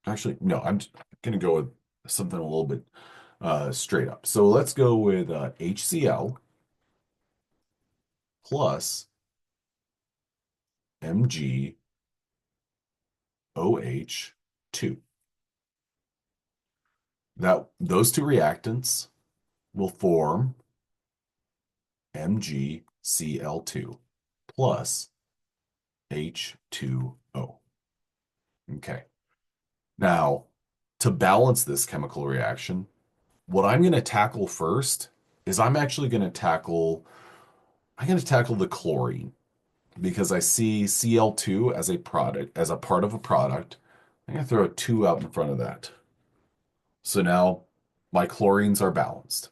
actually, no, I'm going to go with something a little bit straight up. So let's go with HCl plus MgOH2. That those two reactants will form MgCl2 plus H2O. Okay. Now, to balance this chemical reaction, what I'm going to tackle first is I'm going to tackle the chlorine because I see Cl2 as a product, as a part of a product. I'm going to throw a 2 out in front of that. So now my chlorines are balanced.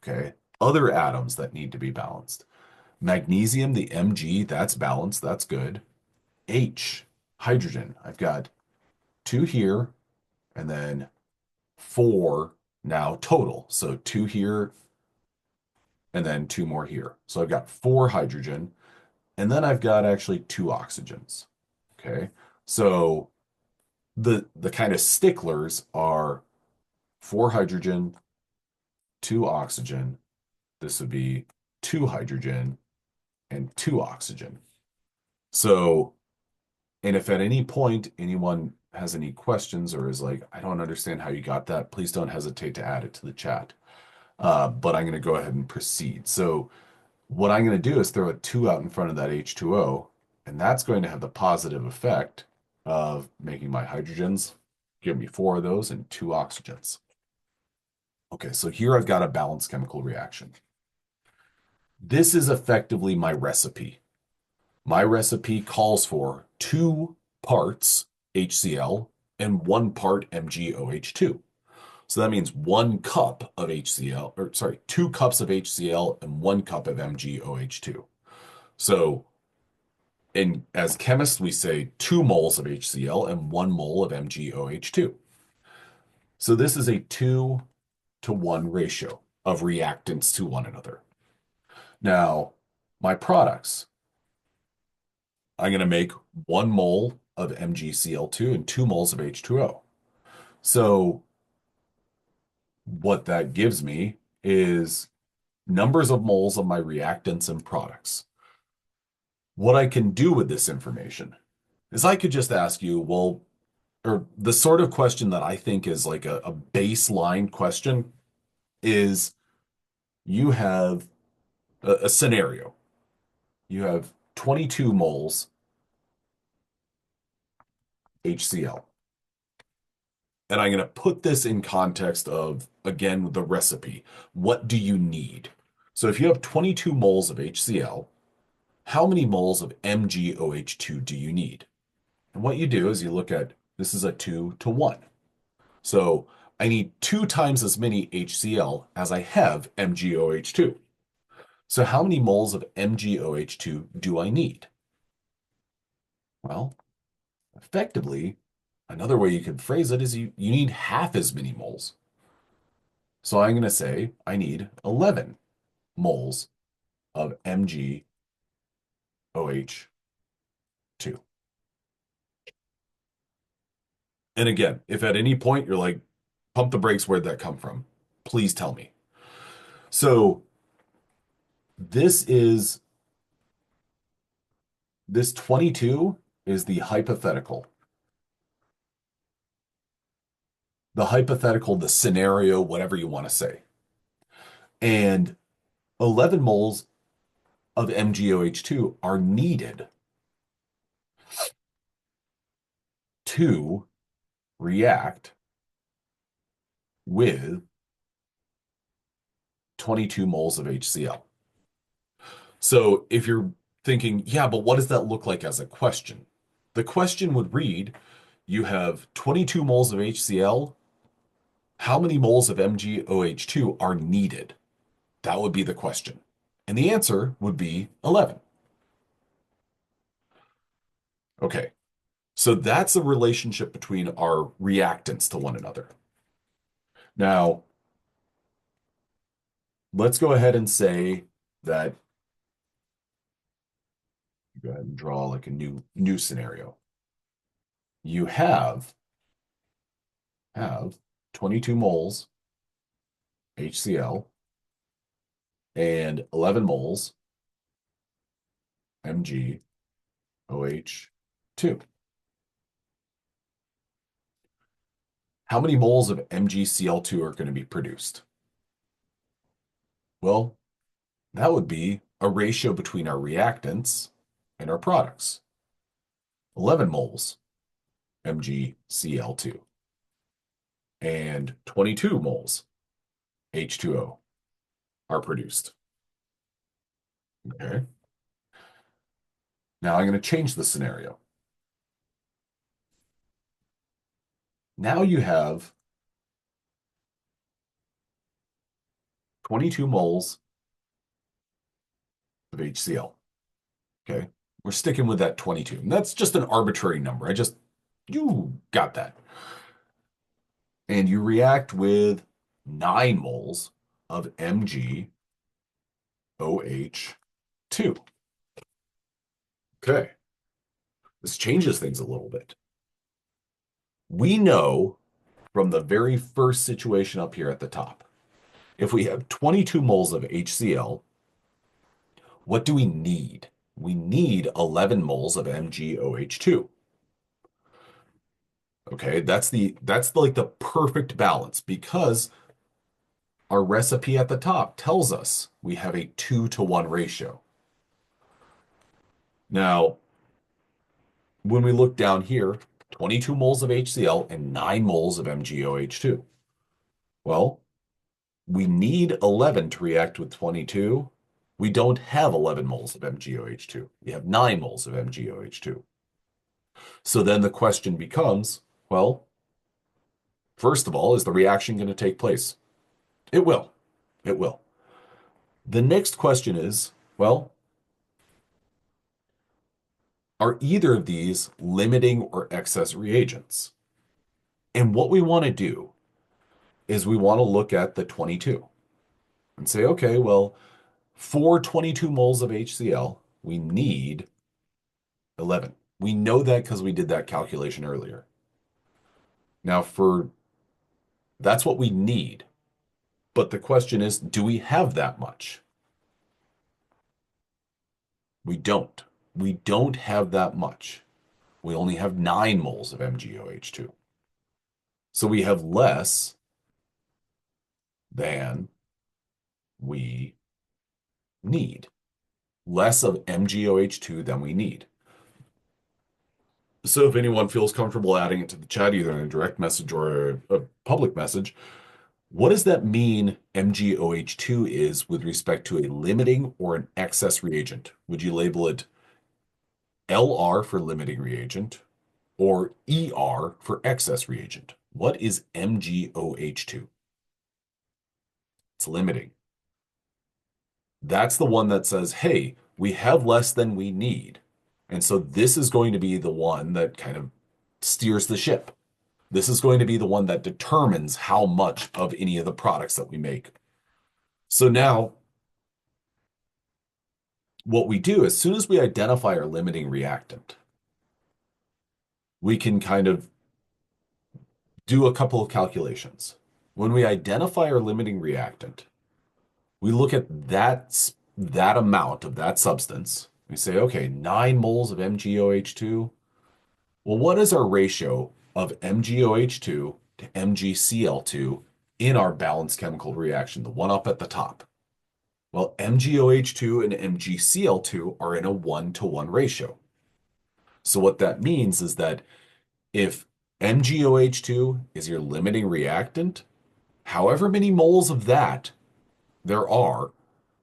Okay. Other atoms that need to be balanced. Magnesium, the Mg, that's balanced. That's good. H, hydrogen. I've got 2 here and then 4 now total. So 2 here and then 2 more here. So I've got 4 hydrogen and then I've got actually 2 oxygens. Okay. So the kind of sticklers are 4 hydrogen, 2 oxygen. This would be 2 hydrogen and 2 oxygen. So, and if at any point anyone has any questions or is like, I don't understand how you got that, please don't hesitate to add it to the chat. But I'm going to go ahead and proceed. So, what I'm going to do is throw a 2 out in front of that H2O, and that's going to have the positive effect of making my hydrogens give me 4 of those and 2 oxygens. Okay, so here I've got a balanced chemical reaction. This is effectively my recipe. My recipe calls for 2 parts HCl and 1 part MgOH2. So that means 1 cup of HCl, or sorry, 2 cups of HCl and 1 cup of MgOH2. So as chemists, we say 2 moles of HCl and 1 mole of MgOH2. So this is a 2-to-1 ratio of reactants to one another. Now, my products, I'm going to make 1 mole of MgCl2 and 2 moles of H2O. So what that gives me is numbers of moles of my reactants and products. What I can do with this information is I could just ask you, well, or the sort of question that I think is like a baseline question is you have a scenario. You have 22 moles HCl. And I'm going to put this in context of, again, the recipe. What do you need? So if you have 22 moles of HCl, how many moles of MgOH2 do you need? And what you do is you look at this is a 2-to-1. So I need 2 times as many HCl as I have MgOH2. So how many moles of MgOH2 do I need? Well, effectively, another way you could phrase it is you need half as many moles. So I'm going to say I need 11 moles of MgOH2. And again, if at any point you're like, pump the brakes, where'd that come from? Please tell me. So this is this 22 is the hypothetical, the scenario, whatever you want to say. And 11 moles of MgOH2 are needed to react with 22 moles of HCl. So if you're thinking, yeah, but what does that look like as a question? The question would read, you have 22 moles of HCl. How many moles of MgOH2 are needed? That would be the question. And the answer would be 11. Okay, so that's a relationship between our reactants to one another. Now, let's go ahead and say that, go ahead and draw like a new scenario. You have have 22 moles HCl and 11 moles MgOH2. How many moles of MgCl2 are going to be produced? Well, that would be a ratio between our reactants and our products. 11 moles MgCl2 and 22 moles H2O are produced. Okay. Now I'm going to change the scenario. Now you have 22 moles of HCl. Okay. We're sticking with that 22. And that's just an arbitrary number. You got that. And you react with 9 moles of MgOH2. Okay. This changes things a little bit. We know from the very first situation up here at the top, if we have 22 moles of HCl, what do we need? We need 11 moles of MgOH2. Okay, that's like the perfect balance because our recipe at the top tells us we have a 2-to-1 ratio. Now, when we look down here, 22 moles of HCl and 9 moles of MgOH2. Well, we need 11 to react with 22. We don't have 11 moles of MgOH2. We have 9 moles of MgOH2. So then the question becomes, well, first of all, is the reaction going to take place? It will. It will. The next question is, well, are either of these limiting or excess reagents? And what we want to do is we want to look at the 22 and say, okay, well, for 22 moles of HCl, we need 11. We know that because we did that calculation earlier. Now, that's what we need. But the question is, do we have that much? We don't. We don't have that much. We only have 9 moles of MgOH2. So we have less than we need. Less of MgOH2 than we need. So if anyone feels comfortable adding it to the chat, either in a direct message or a public message, what does that mean MgOH2 is with respect to a limiting or an excess reagent? Would you label it LR for limiting reagent or ER for excess reagent? What is MgOH2? It's limiting. That's the one that says, hey, we have less than we need. And so this is going to be the one that kind of steers the ship. This is going to be the one that determines how much of any of the products that we make. So now, what we do, as soon as we identify our limiting reactant, we can kind of do a couple of calculations. When we identify our limiting reactant, we look at that amount of that substance. We say, okay, 9 moles of MgOH2. Well, what is our ratio of MgOH2 to MgCl2 in our balanced chemical reaction, the one up at the top? Well, MgOH2 and MgCl2 are in a 1-to-1 ratio. So what that means is that if MgOH2 is your limiting reactant, however many moles of that there are,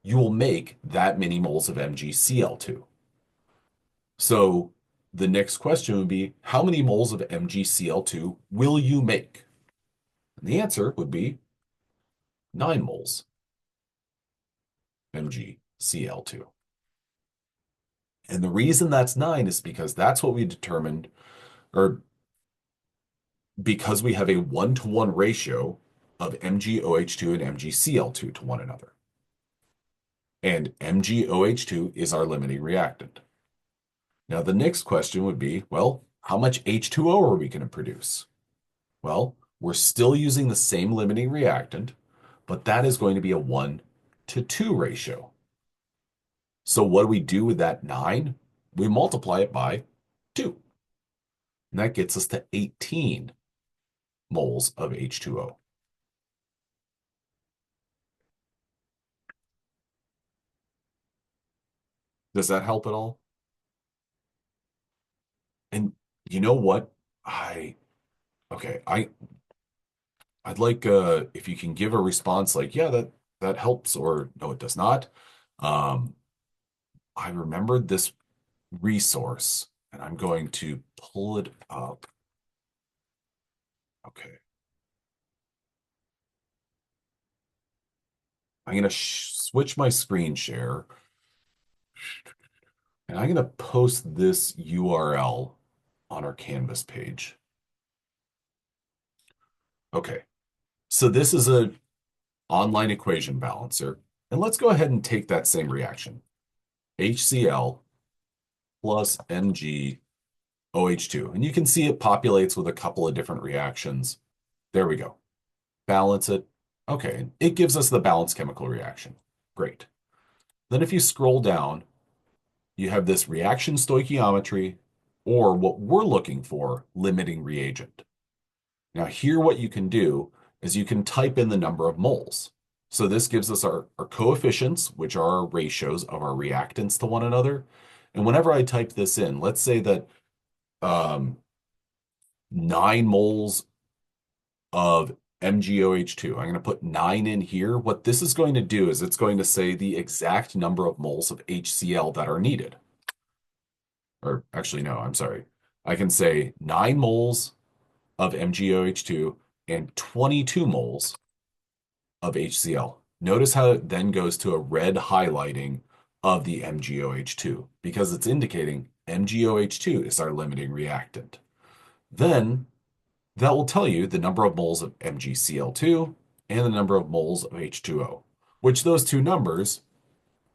you will make that many moles of MgCl2. So the next question would be, how many moles of MgCl2 will you make? And the answer would be 9 moles MgCl2. And the reason that's 9 is because that's what we determined, or because we have a 1-to-1 ratio of MgOH2 and MgCl2 to one another. And MgOH2 is our limiting reactant. Now, the next question would be, well, how much H2O are we going to produce? Well, We're still using the same limiting reactant, but that is going to be a 1 to 2 ratio. So what do we do with that 9? We multiply it by 2. And that gets us to 18 moles of H2O. Does that help at all? And you know what? I okay, I'd like if you can give a response like, yeah, that helps, or no, it does not. Um, I remembered this resource and I'm going to pull it up. Okay. I'm going to switch my screen share and I'm going to post this URL on our Canvas page. Okay. So this is a online equation balancer. And let's go ahead and take that same reaction. HCl plus MgOH2. And you can see it populates with a couple of different reactions. There we go. Balance it. Okay. It gives us the balanced chemical reaction. Great. Then if you scroll down, you have this reaction stoichiometry, or what we're looking for, limiting reagent. Now, here what you can do is you can type in the number of moles. So this gives us our coefficients, which are our ratios of our reactants to one another. And whenever I type this in, let's say that 9 moles of MgOH2. I'm going to put 9 in here. What this is going to do is it's going to say the exact number of moles of HCl that are needed. Or actually, no, I'm sorry. I can say 9 moles of MgOH2 and 22 moles of HCl. Notice how it then goes to a red highlighting of the MgOH2 because it's indicating MgOH2 is our limiting reactant. Then that will tell you the number of moles of MgCl2 and the number of moles of H2O, which those two numbers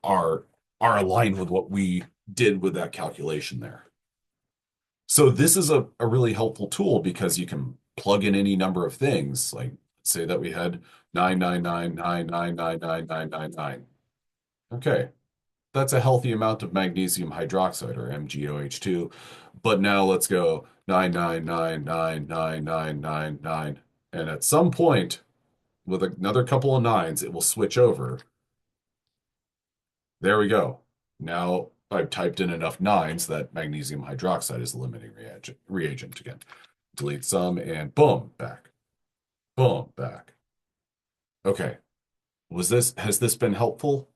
are are aligned with what we did with that calculation there. So this is a really helpful tool because you can plug in any number of things. Like say that we had 999999999. Okay, that's a healthy amount of magnesium hydroxide or MgOH2. But now let's go 9999999. And at some point, with another couple of nines, it will switch over. There we go. Now I've typed in enough nines that magnesium hydroxide is the limiting reagent again. Delete some and boom, back. Boom, back. Okay. Has this been helpful?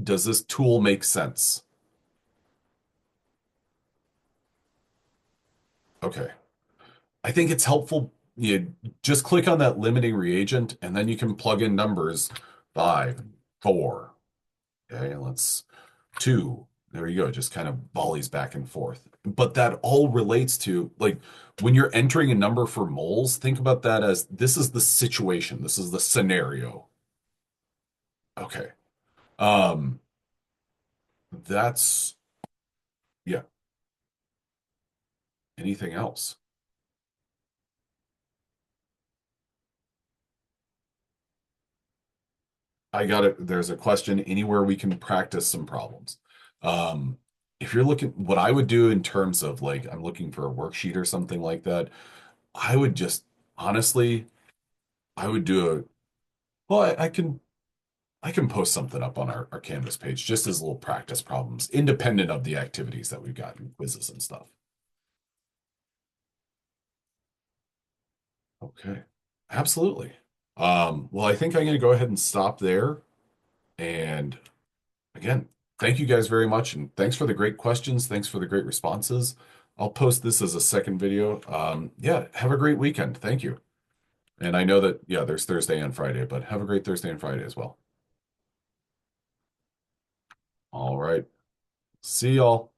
Does this tool make sense? Okay. I think it's helpful. You just click on that limiting reagent and then you can plug in numbers 5, 4. Okay, let's 2. There you go. It just kind of volleys back and forth. But that all relates to like when you're entering a number for moles, think about that as this is the situation. This is the scenario. Okay. Um, that's yeah. Anything else? I got it. There's a question anywhere we can practice some problems. Um, if you're looking, what I would do in terms of like, I'm looking for a worksheet or something like that, I would just honestly, I would do a, well, I can post something up on our Canvas page just as little practice problems, independent of the activities that we've got in quizzes and stuff. Okay. Absolutely. Well, I think I'm going to go ahead and stop there. And again, thank you guys very much. And thanks for the great questions. Thanks for the great responses. I'll post this as a second video. Yeah, have a great weekend. Thank you. And I know that, yeah, there's Thursday and Friday, but have a great Thursday and Friday as well. All right. See y'all.